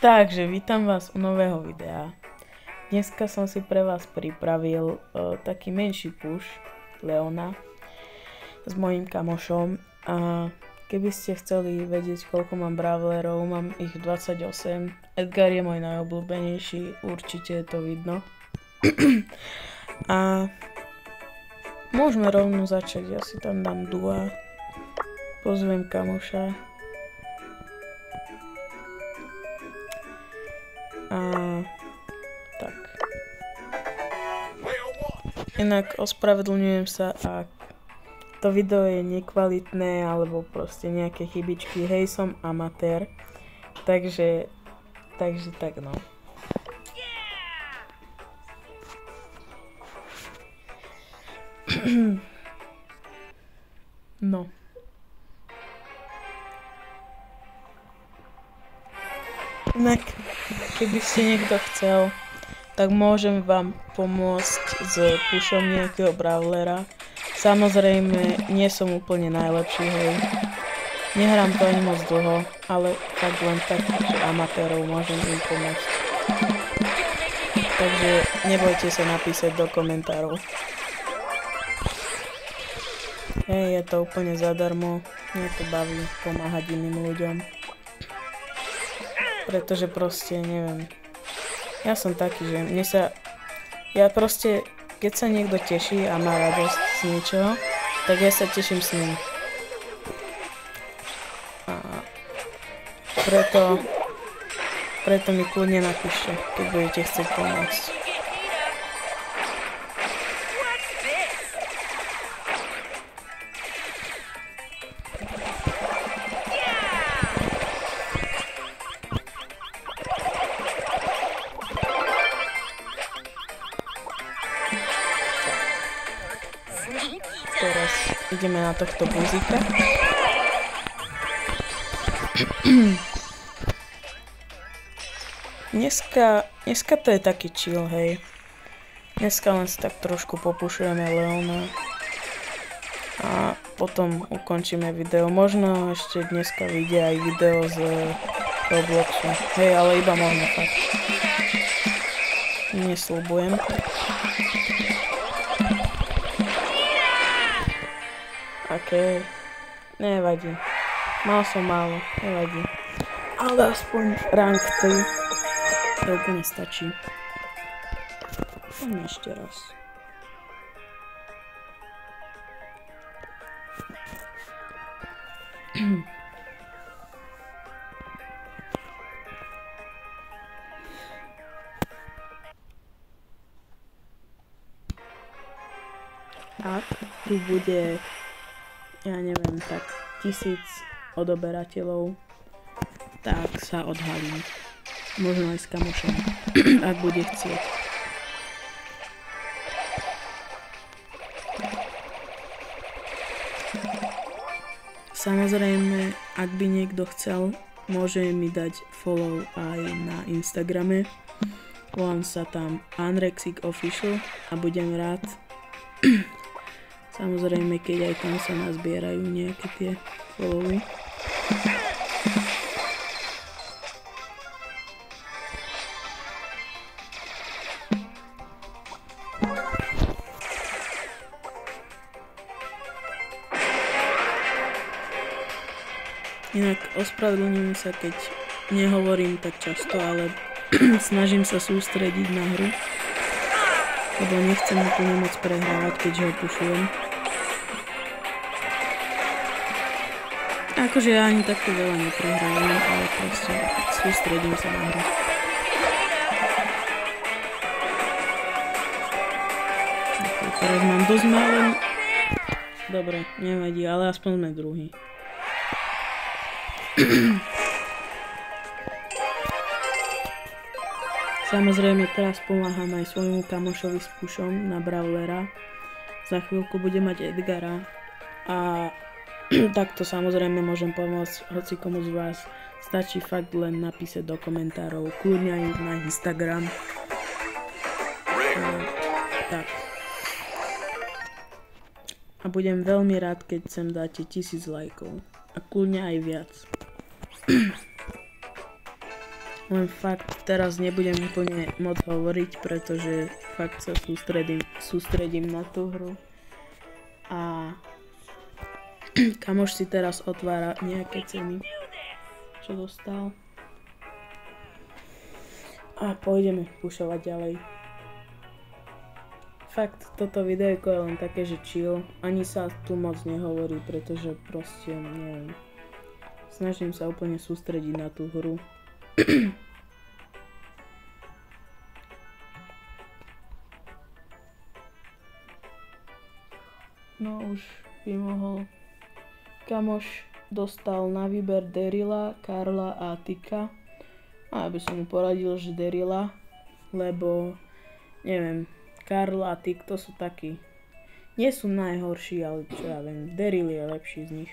Takže vítam vás u nového videa. Dneska som si pre vás pripravil taký menší push Leona s mojím kamošom. A keby ste chceli vedieť, koľko mám brawlerov, mám ich 28. Edgar je môj najobľúbenejší, určite je to vidno. A môžeme rovno začať, ja si tam dám dua. Pozvem kamoša. A tak. Inak ospravedlňujem sa, ak to video je nekvalitné alebo proste nejaké chybičky. Hej, som amatér. Takže tak no. No. Inak, keby ste niekto chcel, tak môžem vám pomôcť s pushom nejakého brawlera. Samozrejme, nie som úplne najlepší, hej. Nehrám to ani moc dlho, ale tak len tak, že amatérov môžem im pomôcť. Takže nebojte sa napísať do komentárov. Hej, je to úplne zadarmo, mňa to baví pomáhať iným ľuďom. Pretože proste, neviem, ja som taký, že ja proste, keď sa niekto teší a má radosť z niečoho, tak ja sa teším s ním. A preto mi kľudne napíšte, keď budete chcieť pomôcť. Teraz ideme na tohto buzíka. Dneska to je taký chill, hej. Dneska len si tak trošku popušujeme Leona. A potom ukončíme video. Možno ešte dneska vyjde aj video z Robloxu. Hej, ale iba možno fakt. Nesľubujem. Okej, nevadí. Mal som málo, nevadí. Ale aspoň rank 3 to úplne stačí. Poďme ešte raz. A tu bude, ja neviem, tak 1000 odoberateľov, tak sa odhalím. Možno aj s kamošom, ak bude chcieť. Samozrejme, ak by niekto chcel, môže mi dať follow aj na Instagrame. Volám sa tam Unrexic Official a budem rád. Samozrejme, keď aj tam sa nazbierajú nejaké tie followy. Inak ospravedlňujem sa, keď nehovorím tak často, ale snažím sa sústrediť na hru. Lebo nechcem úplne moc prehrávať, keďže ho pušujem. Akože ja ani takto veľa neprehrávam, ale proste sústredím sa na hru. Teraz mám dosť málo. Dobre, nevadí, ale aspoň sme druhý. Samozrejme teraz pomáham aj svojmu kamošovi s pushom na brawlera. Za chvíľku bude mať Edgara. A takto samozrejme môžem pomôcť hocikomu z vás. Stačí fakt len napísať do komentárov. Kľudne aj na Instagram. Tak. A budem veľmi rád, keď sem dáte 1000 lajkov. A kľudne aj viac. Len fakt teraz nebudem úplne moc hovoriť, pretože fakt sa sústredím na tú hru. A kamoš si teraz otvára nejaké ceny, čo dostal. A pôjdeme pušovať ďalej. Fakt, toto videjko je len také, že chill. Ani sa tu moc nehovorí, pretože proste, neviem. Snažím sa úplne sústrediť na tú hru. No už by mohol. Kamoš dostal na výber Daryla, Karla a Tika. A ja by som mu poradil, že Daryla, lebo neviem, Karl a Tik to sú takí. Nie sú najhorší, ale čo ja viem, Daryl je lepší z nich.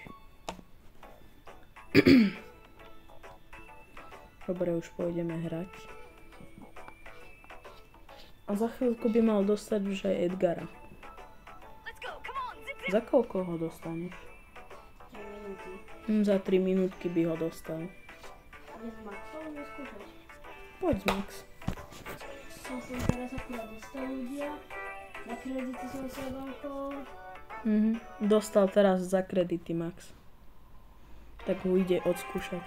Dobre, už pôjdeme hrať. A za chvíľku by mal dostať už aj Edgara. Za koľko ho dostaneš? 3 minúty. Za 3 minútky by ho dostal. Poď z Max. Som teraz akurát dostal ľudia. Na kredity som sa dal. Dostal teraz za kredity Max. Tak ho ide odskúšať.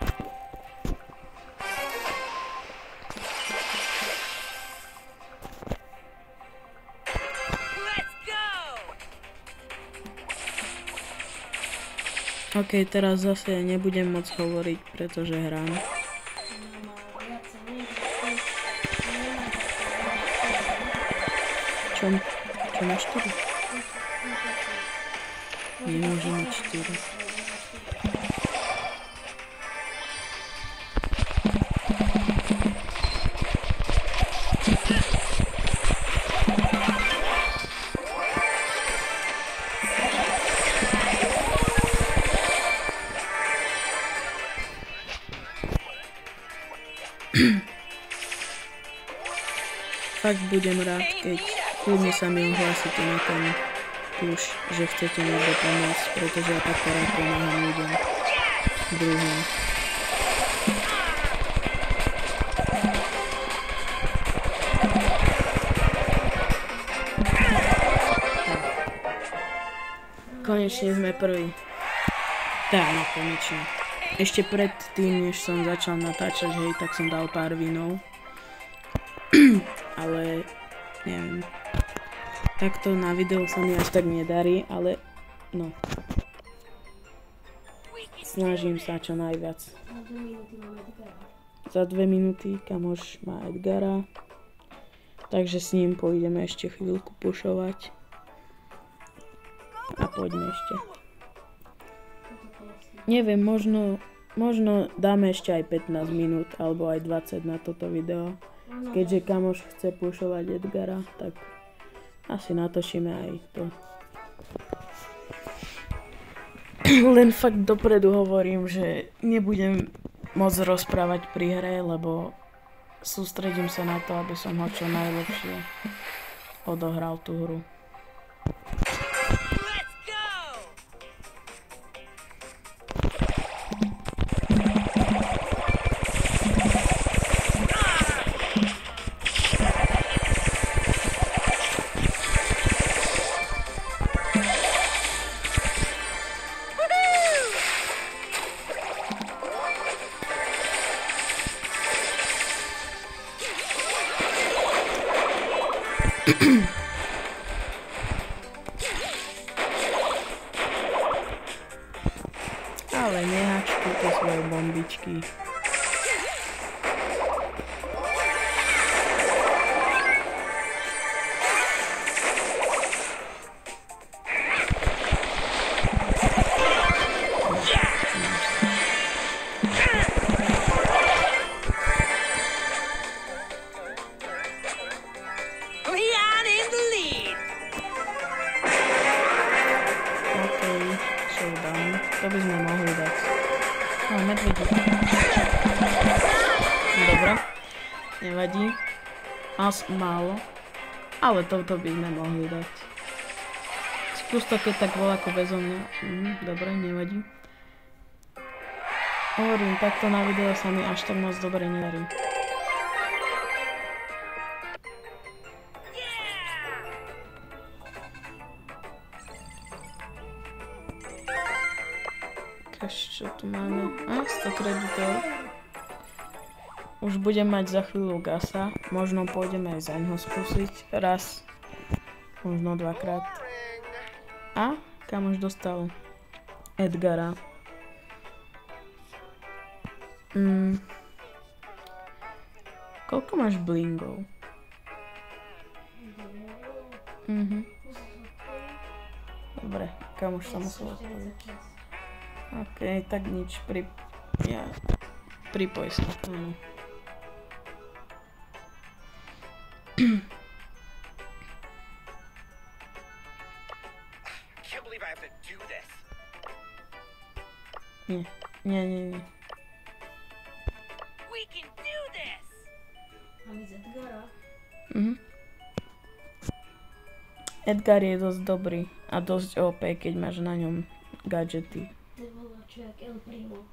OK, teraz zase nebudem moc hovoriť, pretože hrám. Čo máš 4? Nemôže mať 4. Fakt budem rád, keď kľudne sa mi ohlásite na ten push, že chcete niekto pomôcť, pretože ja tak rád pomáham ľuďom druhým. Konečne sme prví. Tá, no konečne. Ešte pred tým, než som začal natáčať, hej, tak som dal pár vinov. Ale neviem. Takto na videu sa mi až tak nedarí, ale no. Snažím sa čo najviac. Za 2 minúty kamoš má Edgara. Takže s ním pôjdeme ešte chvíľku pušovať. A poďme ešte. Neviem, možno dáme ešte aj 15 minút alebo aj 20 na toto video. Keďže kamoš chce pušovať Edgara, tak asi natočíme aj to. Len fakt dopredu hovorím, že nebudem moc rozprávať pri hre, lebo sústredím sa na to, aby som ho čo najlepšie odohral tú hru. Ale nehač túto svoje bombičky. To by sme mohli dať. No, medvedík. Dobre. Nevadí. Málo. Ale toto by sme mohli dať. Skús to, keď tak volá ako bezo mňa. Dobre, nevadí. Hovorím, takto na video sa mi až tak moc dobre nedarí. Čo tu máme? 100 kreditov. Už budem mať za chvíľu Gasa. Možno pôjdeme aj za ňo skúsiť. Raz. Možno dvakrát. A kamoš dostal Edgara. Koľko máš blingov? Dobre, kamoš sa musel odpovedať. OK, tak nič. Pripoj sa. Nie. Mám ísť Edgara? Edgar je dosť dobrý a dosť OP, keď máš na ňom gadgety. To bolo čo jak El Primo.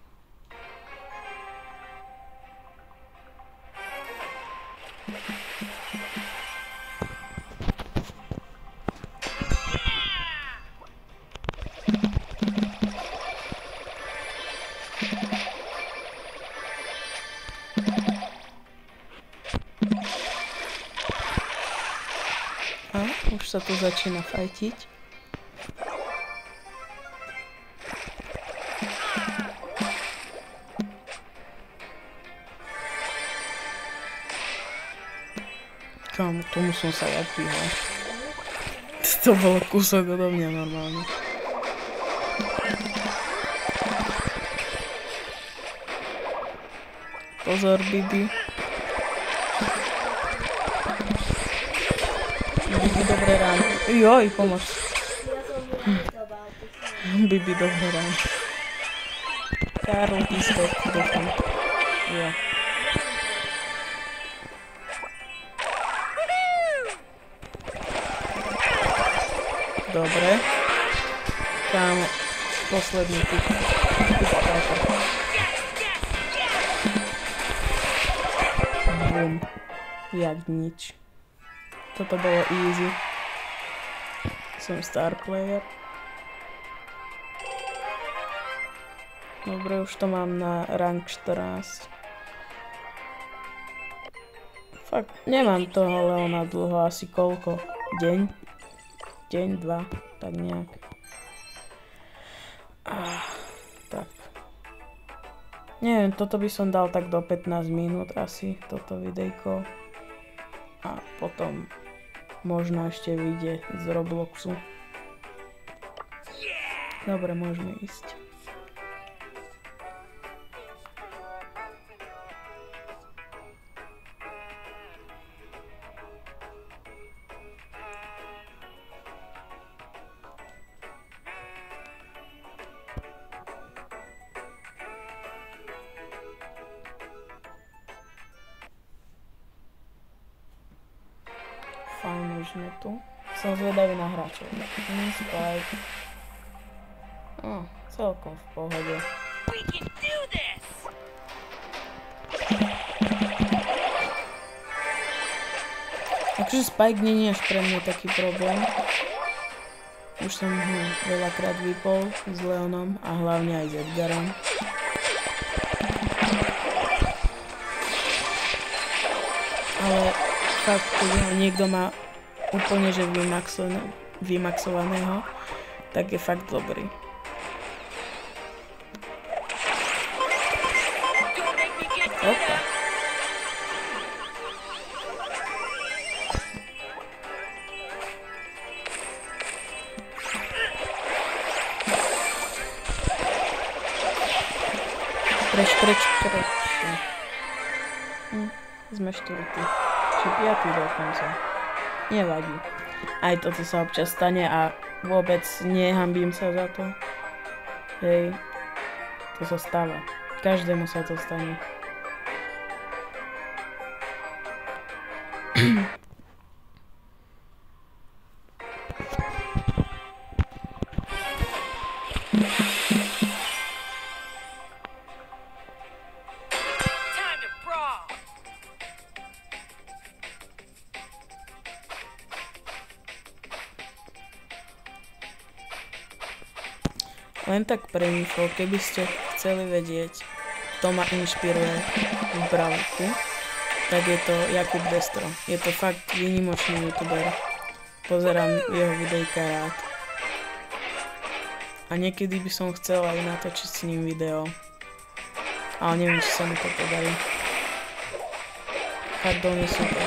Už sa tu začína fajtiť. Kámo, tomu som sa jak vyhol. To bolo kúsok odo mňa normálne. Pozor, Bibi. Bibi, dobré ráno. Joj, pomož. Bibi, dobré ráno. Karl, Isbeth, dúfam. Jo. Dobre. Kámo, posledný typ. Bum. Jak nič. Toto bolo easy. Som star player. Dobre, už to mám na rank 14. Fakt, nemám toho Leona dlho, asi koľko? Deň? Deň, dva, tak nejak. Tak. Neviem, toto by som dal tak do 15 minút asi, toto videjko. A potom možno ešte vyjde z Robloxu. Dobre, môžeme ísť. Fajn, už sme tu. Som zvedavý na hráčov. Spike. Celkom v pohode. Takže Spike nie je až pre mňa taký problém. Už som ho veľakrát vypol s Leonom a hlavne aj s Edgarom. Ale fakt, keď ho niekto má úplne že vymaxovaného, tak je fakt dobrý. Opa. Preč. Sme štvrtí. Či piatý dokonca. Nevadí. Aj toto sa občas stane a vôbec nehanbím sa za to. Hej. To sa stáva. Každému sa to stane. Len tak pre info, keby ste chceli vedieť, kto ma inšpiruje v Bravuku, tak je to Jakub Destro. Je to fakt výnimočný youtuber. Pozerám jeho videjka rád. A niekedy by som chcela aj natočiť s ním video. Ale neviem, či sa mi to podarí. Fakt on je super.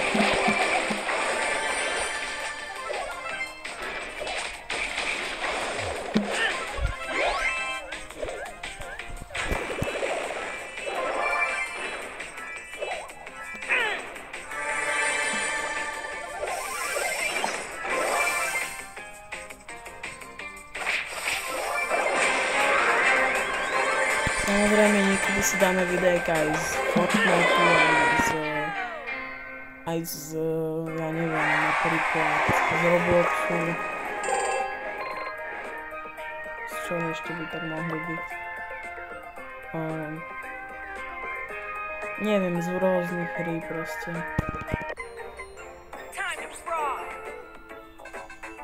Samozrejme, niekedy si dáme videjka aj z Fortniteu, aj z, ja neviem, napríklad z Robloxu. Z čoho ešte by tak mohli byť? Neviem, z rôznych hry proste.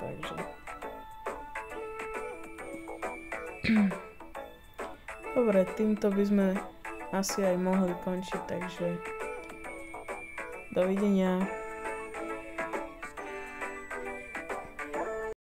Takže. Dobre, týmto by sme asi aj mohli končiť, takže dovidenia.